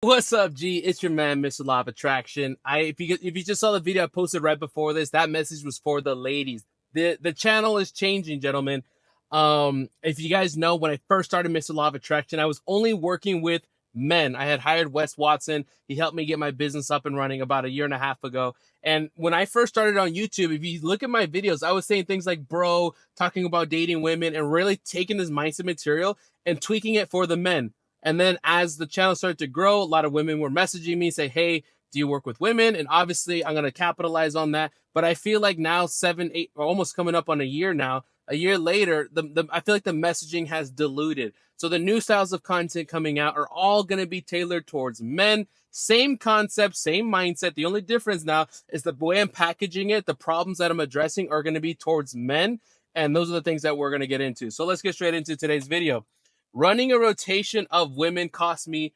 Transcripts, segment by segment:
What's up, G? It's your man, Mr. Law of Attraction. If you just saw the video I posted right before this, that message was for the ladies. The channel is changing, gentlemen. If you guys know, when I first started Mr. Law of Attraction, I was only working with men. I had hired Wes Watson. He helped me get my business up and running about a year and a half ago. And when I first started on YouTube, if you look at my videos, I was saying things like bro, talking about dating women, and really taking this mindset material and tweaking it for the men. And then as the channel started to grow, a lot of women were messaging me, say, hey, do you work with women? And obviously I'm going to capitalize on that. But I feel like now 7, 8, or almost coming up on a year now, a year later, I feel like the messaging has diluted. So the new styles of content coming out are all going to be tailored towards men. Same concept, same mindset. The only difference now is the way I'm packaging it. The problems that I'm addressing are going to be towards men. And those are the things that we're going to get into. So let's get straight into today's video. Running a rotation of women cost me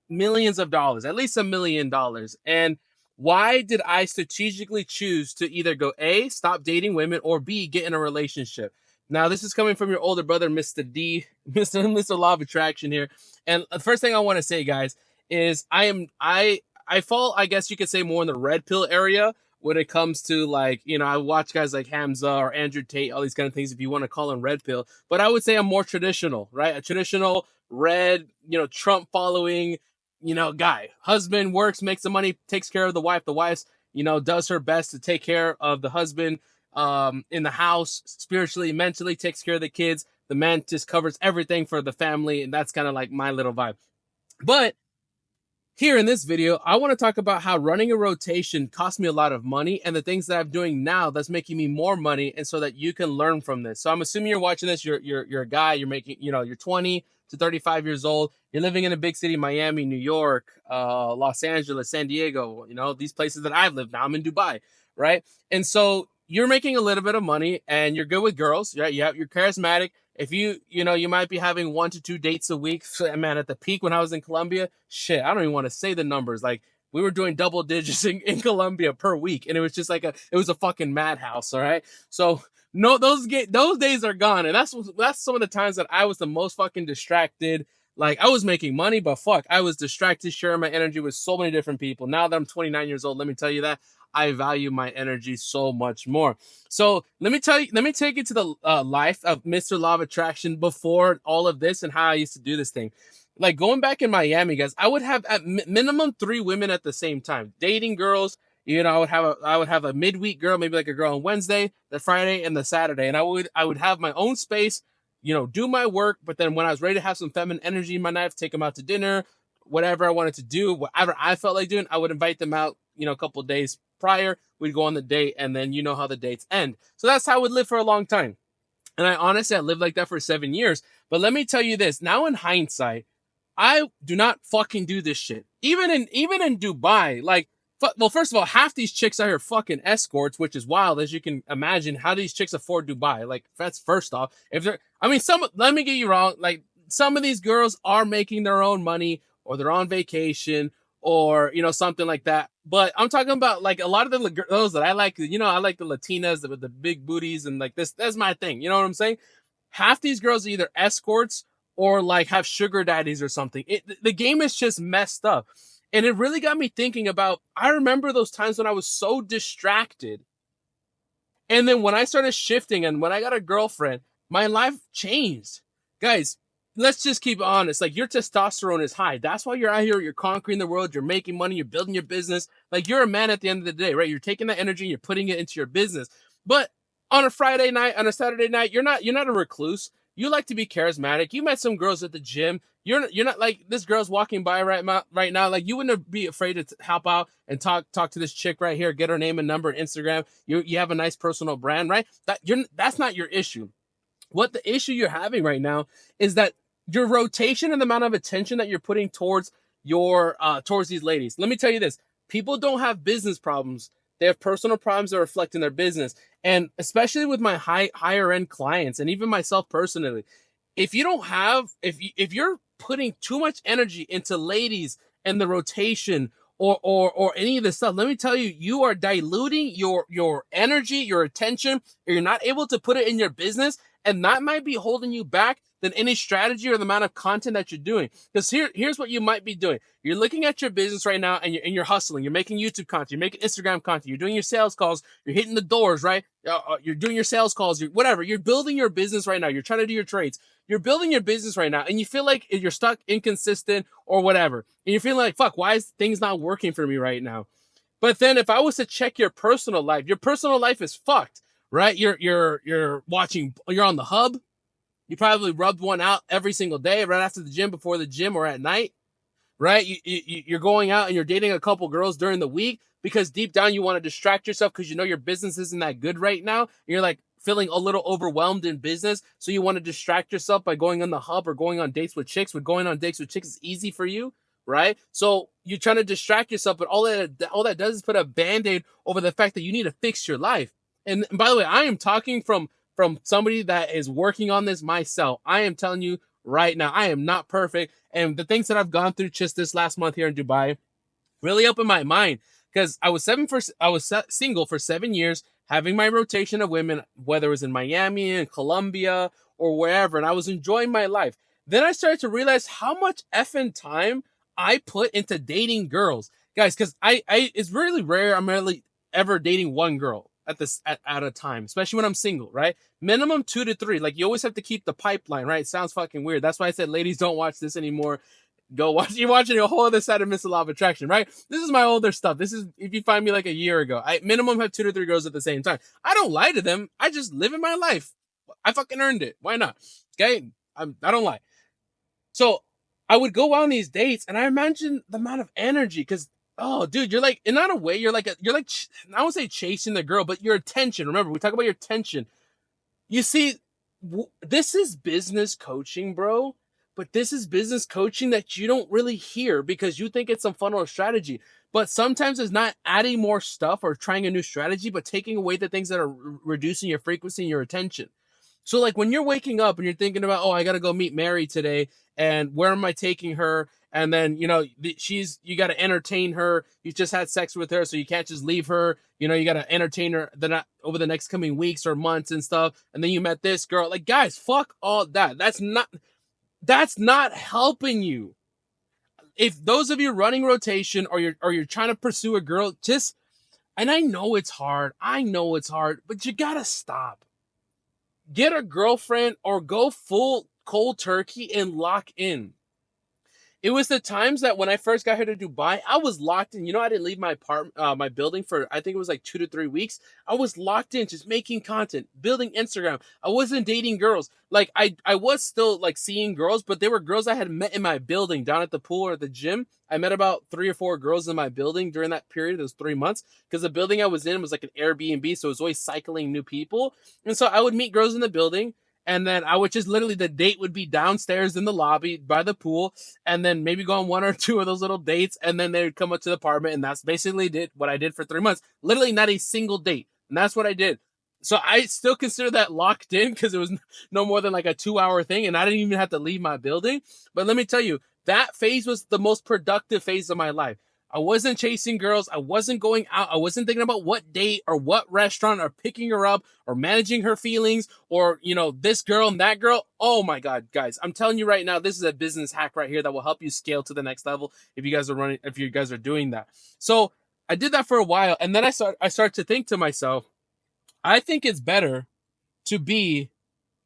millions of dollars, at least $1 million. And why did I strategically choose to either go A, stop dating women, or B, get in a relationship? Now, this is coming from your older brother, Mr. D, Mr. Law of Attraction here. And the first thing I want to say, guys, is I fall, I guess you could say, more in the red pill area when it comes to, like, you know, I watch guys like Hamza or Andrew Tate, all these kind of things, if you want to call them red pill. But I would say I'm more traditional, right? A traditional red, you know, Trump following, you know, guy. Husband works, makes the money, takes care of the wife. The wife's, you know, does her best to take care of the husband in the house, spiritually, mentally, takes care of the kids. The man just covers everything for the family. And that's kind of like my little vibe. But here in this video, I want to talk about how running a rotation costs me a lot of money and the things that I'm doing now that's making me more money, and so that you can learn from this. So I'm assuming you're watching this, you're a guy, you're making, you know, you're 20 to 35 years old, you're living in a big city, Miami, New York, Los Angeles, San Diego, you know, these places that I've lived. Now I'm in Dubai, right? And so you're making a little bit of money and you're good with girls, right? You're charismatic. If you know, you might be having 1 to 2 dates a week. Man, at the peak when I was in Colombia, shit, I don't even want to say the numbers. Like, we were doing double digits in Colombia per week, and it was just like it was a fucking madhouse. All right, so no, those days are gone, and that's some of the times that I was the most fucking distracted. Like, I was making money, but fuck, I was distracted, sharing my energy with so many different people. Now that I'm 29 years old, let me tell you that I value my energy so much more. So let me take you to the life of Mr. Law of Attraction before all of this and how I used to do this thing. Like, going back in Miami, guys, I would have at minimum 3 women at the same time, dating girls. You know, I would have a midweek girl, maybe like a girl on Wednesday, the Friday, and the Saturday, and I would have my own space, you know, do my work. But then when I was ready to have some feminine energy in my life, take them out to dinner, whatever I wanted to do, whatever I felt like doing, I would invite them out, you know, a couple of days prior. We'd go on the date, and then you know how the dates end. So that's how I would live for a long time. And I lived like that for 7 years. But let me tell you this, now in hindsight, I do not fucking do this shit. Even in Dubai, like, well, first of all, half these chicks out here fucking escorts, which is wild, as you can imagine. How these chicks afford Dubai? Like, that's first off. If they're, I mean, let me get you wrong. Like, some of these girls are making their own money, or they're on vacation, or, you know, something like that. But I'm talking about, like, a lot of the girls that I like. You know, I like the Latinas with the big booties and like this. That's my thing. You know what I'm saying? Half these girls are either escorts or like have sugar daddies or something. The game is just messed up. And it really got me thinking about, I remember those times when I was so distracted. And then when I started shifting and when I got a girlfriend, my life changed. Guys, let's just keep honest. Like, your testosterone is high. That's why you're out here, you're conquering the world, you're making money, you're building your business. Like, you're a man at the end of the day, right? You're taking that energy and you're putting it into your business. But on a Friday night, on a Saturday night, you're not a recluse. You like to be charismatic. You met some girls at the gym. You're not like, this girl's walking by right now. Like, you wouldn't be afraid to help out and talk to this chick right here, get her name and number, Instagram. You have a nice personal brand, right? That's not your issue. What the issue you're having right now is that your rotation and the amount of attention that you're putting towards towards these ladies. Let me tell you this. People don't have business problems. They have personal problems that reflect in their business. And especially with my higher end clients, and even myself personally, if you're putting too much energy into ladies and the rotation, or any of this stuff, let me tell you, you are diluting your energy, your attention, or you're not able to put it in your business, and that might be holding you back than any strategy or the amount of content that you're doing. Because here's what you might be doing. You're looking at your business right now, and you're hustling. You're making YouTube content. You're making Instagram content. You're doing your sales calls. You're hitting the doors, right? You're doing your sales calls. Whatever. You're building your business right now. You're trying to do your trades. You're building your business right now, and you feel like you're stuck, inconsistent, or whatever. And you're feeling like, fuck, why is things not working for me right now? But then if I was to check your personal life is fucked, right? You're watching, you're on the hub. You probably rubbed one out every single day, right after the gym, before the gym, or at night, right? You're going out and you're dating a couple girls during the week because deep down you want to distract yourself because you know your business isn't that good right now. And you're like feeling a little overwhelmed in business. So you want to distract yourself by going on the hub or going on dates with chicks. With going on dates with chicks is easy for you, right? So you're trying to distract yourself, but all that does is put a band-aid over the fact that you need to fix your life. And by the way, I am talking from somebody that is working on this myself. I am telling you right now, I am not perfect. And the things that I've gone through just this last month here in Dubai really opened my mind, because I was single for 7 years, having my rotation of women, whether it was in Miami and Colombia or wherever, and I was enjoying my life. Then I started to realize how much effing time I put into dating girls, guys, because I it's really rare I'm really ever dating one girl at a time, especially when I'm single, right? Minimum 2 to 3. Like, you always have to keep the pipeline, right? It sounds fucking weird. That's why I said, ladies, don't watch this anymore. Go watch. You're watching a whole other side of Mr. Law of Attraction, right? This is my older stuff. This is if you find me like a year ago. I minimum have 2 to 3 girls at the same time. I don't lie to them. I just live in my life. I fucking earned it. Why not? Okay, I don't lie. So I would go on these dates, and I imagine the amount of energy, because oh, dude, you're like, in not a way, you're like, I won't say chasing the girl, but your attention. Remember, we talk about your attention. You see, this is business coaching, bro. But this is business coaching that you don't really hear because you think it's some funnel or strategy. But sometimes it's not adding more stuff or trying a new strategy, but taking away the things that are reducing your frequency and your attention. So like when you're waking up and you're thinking about, oh, I got to go meet Mary today, and where am I taking her? And then, you know, you got to entertain her. You just had sex with her, so you can't just leave her. You know, you got to entertain her over the next coming weeks or months and stuff. And then you met this girl. Like, guys, fuck all that. That's not helping you. If those of you running rotation, or you're trying to pursue a girl, and I know it's hard, but you gotta stop. Get a girlfriend or go full cold turkey and lock in. It was the times that when I first got here to Dubai, I was locked in. You know, I didn't leave my my building for, I think it was like 2 to 3 weeks. I was locked in, just making content, building Instagram. I wasn't dating girls. Like I was still like seeing girls, but they were girls I had met in my building down at the pool or at the gym. I met about 3 or 4 girls in my building during that period. It was 3 months, because the building I was in was like an Airbnb, so it was always cycling new people. And so I would meet girls in the building. And then I would just literally, the date would be downstairs in the lobby by the pool, and then maybe go on 1 or 2 of those little dates, and then they would come up to the apartment, and that's basically what I did for 3 months. Literally not a single date, and that's what I did. So I still consider that locked in, because it was no more than like a 2-hour thing, and I didn't even have to leave my building. But let me tell you, that phase was the most productive phase of my life. I wasn't chasing girls. I wasn't going out. I wasn't thinking about what date or what restaurant or picking her up or managing her feelings or, you know, this girl and that girl. Oh my God, guys, I'm telling you right now, this is a business hack right here that will help you scale to the next level if you guys are doing that. So I did that for a while. And then I started to think to myself, I think it's better to be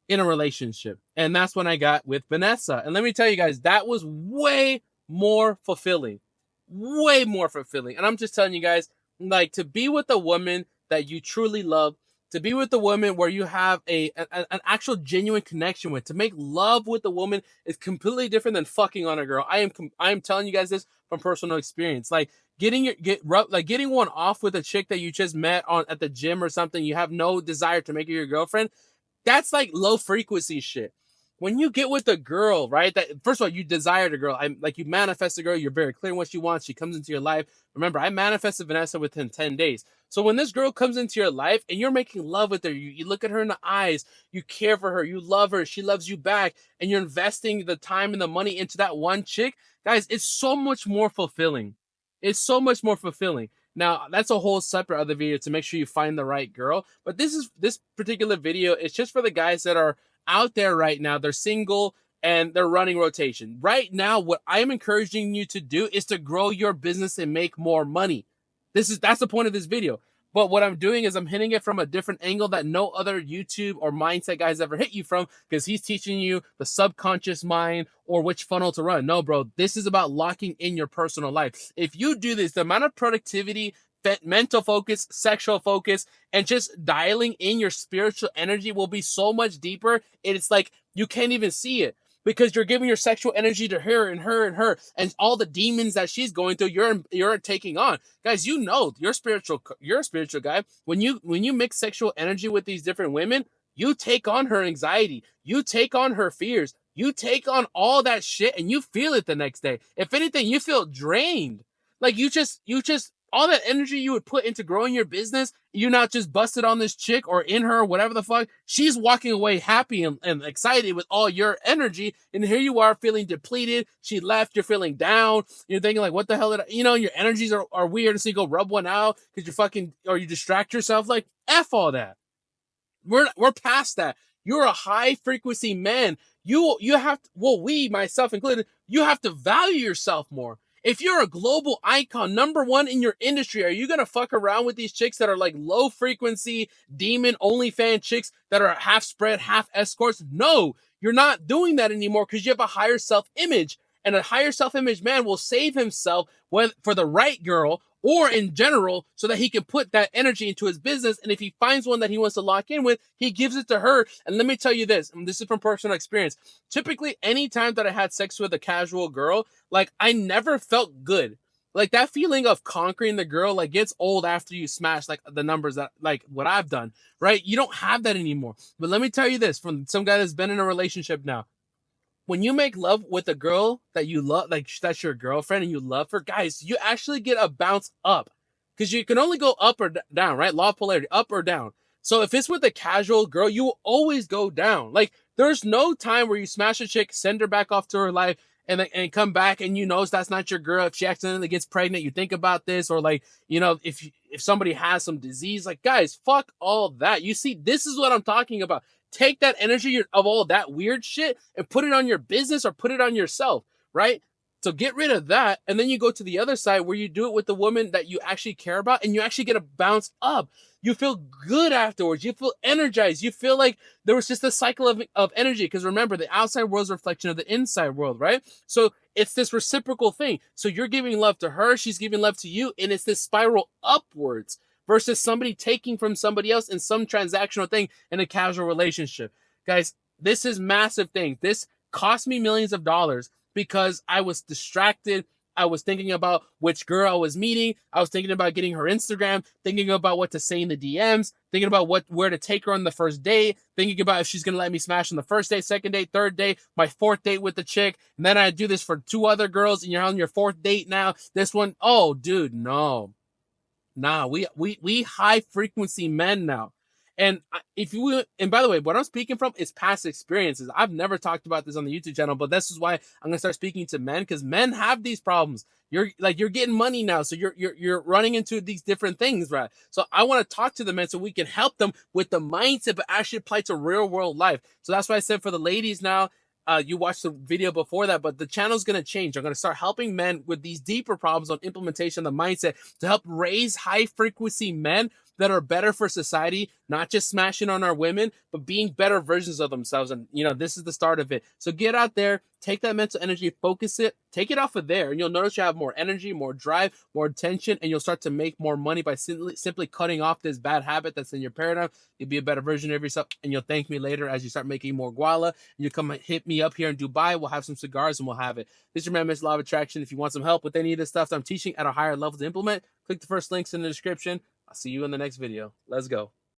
in a relationship. And that's when I got with Vanessa. And let me tell you guys, that was way more fulfilling. Way more fulfilling. And I'm just telling you guys, like, to be with a woman that you truly love, to be with a woman where you have an actual genuine connection with, to make love with a woman is completely different than fucking on a girl. I am telling you guys this from personal experience. Like, getting one off with a chick that you just met at the gym or something, you have no desire to make her your girlfriend, that's like low frequency shit. When you get with a girl, right, that first of all, you desire the girl. You manifest the girl. You're very clear what she wants. She comes into your life. Remember, I manifested Vanessa within 10 days. So when this girl comes into your life and you're making love with her, you look at her in the eyes, you care for her, you love her, she loves you back, and you're investing the time and the money into that one chick, guys, it's so much more fulfilling. It's so much more fulfilling. Now, that's a whole separate other video to make sure you find the right girl. But this particular video is just for the guys that are out there right now, they're single and they're running rotation. Right now, what I'm encouraging you to do is to grow your business and make more money. That's the point of this video. But what I'm doing is I'm hitting it from a different angle that no other YouTube or mindset guys ever hit you from, because he's teaching you the subconscious mind or which funnel to run. No, bro, this is about locking in your personal life. If you do this, the amount of productivity, mental focus, sexual focus, and just dialing in your spiritual energy will be so much deeper. It's like you can't even see it, because you're giving your sexual energy to her and her and her, and all the demons that she's going through, you're taking on. Guys, you know, you're a spiritual guy. When you mix sexual energy with these different women, you take on her anxiety, you take on her fears, you take on all that shit, and you feel it the next day. If anything, you feel drained. Like you just all that energy you would put into growing your business, you not just busted on this chick or in her, whatever the fuck. She's walking away happy and excited with all your energy. And here you are feeling depleted. She left. You're feeling down. You're thinking like, what the hell did I, your energies are weird. So you go rub one out because or you distract yourself. Like, F all that. We're past that. You're a high frequency man. You have to, well, we, myself included, you have to value yourself more. If you're a global icon, #1 in your industry, are you going to fuck around with these chicks that are like low frequency, demon, OnlyFans chicks that are half spread, half escorts? No, you're not doing that anymore, because you have a higher self-image. And a higher self-image man will save himself for the right girl or in general, so that he can put that energy into his business. And if he finds one that he wants to lock in with, he gives it to her. And let me tell you this, and this is from personal experience. Typically, any time that I had sex with a casual girl, like, I never felt good. Like, that feeling of conquering the girl, like, gets old after you smash, like, the numbers that, like, what I've done, right? You don't have that anymore. But let me tell you this, from some guy that's been in a relationship now. When you make love with a girl that you love, like that's your girlfriend and you love her, guys, you actually get a bounce up, because you can only go up or down, right? Law of polarity, up or down. So if it's with a casual girl, you will always go down. Like, there's no time where you smash a chick, send her back off to her life, and come back and you know that's not your girl. If she accidentally gets pregnant, you think about this, or like, if somebody has some disease, like, guys, fuck all that. You see, this is what I'm talking about. Take that energy of all that weird shit and put it on your business or put it on yourself, right? So get rid of that. And then you go to the other side where you do it with the woman that you actually care about, and you actually get a bounce up. You feel good afterwards. You feel energized. You feel like there was just a cycle of energy. Because remember, the outside world's a reflection of the inside world, right? So it's this reciprocal thing. So you're giving love to her, she's giving love to you, and it's this spiral upwards, versus somebody taking from somebody else in some transactional thing in a casual relationship. Guys, this is massive thing. This cost me millions of dollars because I was distracted. I was thinking about which girl I was meeting. I was thinking about getting her Instagram, thinking about what to say in the DMs, thinking about where to take her on the first date, thinking about if she's going to let me smash on the first date, second date, third date, my fourth date with the chick. And then I do this for 2 other girls, and you're on your 4th date now. This one, oh, dude, no. Nah, we high frequency men now. And and by the way, what I'm speaking from is past experiences. I've never talked about this on the YouTube channel, but this is why I'm gonna start speaking to men, because men have these problems. You're getting money now, so you're running into these different things, right? So I want to talk to the men so we can help them with the mindset, but actually apply to real world life. So that's why I said for the ladies now, you watched the video before that, but the channel's going to change. I'm going to start helping men with these deeper problems on implementation of the mindset to help raise high frequency men that are better for society, not just smashing on our women, but being better versions of themselves. And, this is the start of it. So get out there, take that mental energy, focus it, take it off of there, and you'll notice you have more energy, more drive, more attention, and you'll start to make more money by simply cutting off this bad habit that's in your paradigm. You'll be a better version of yourself, and you'll thank me later as you start making more guala. You come hit me up here in Dubai. We'll have some cigars and we'll have it. This is your man, Mr. Law of Attraction. If you want some help with any of the stuff that I'm teaching at a higher level to implement, click the first links in the description. I'll see you in the next video. Let's go.